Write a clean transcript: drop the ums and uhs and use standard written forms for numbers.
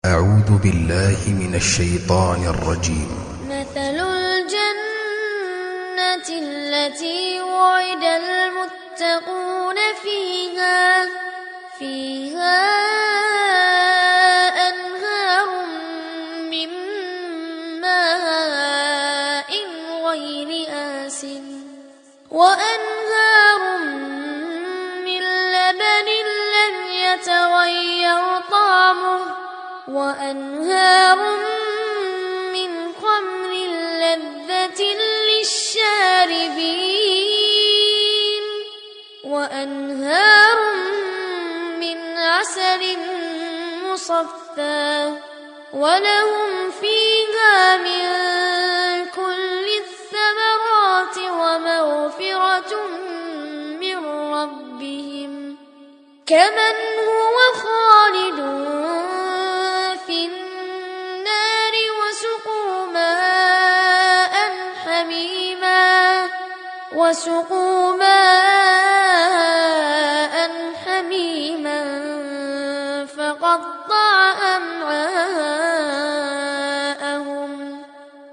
أعوذ بالله من الشيطان الرجيم. مثل الجنة التي وعد المتقون فيها أنهار من ماء غير آسن وأنهار من لبن لم يتغير طعمه وأنهار من خمر لذة للشاربين وأنهار من عسل مصفى ولهم فيها من كل الثمرات ومغفرة من ربهم كمن هو خالد في النار وسقوا ماء حميما فقط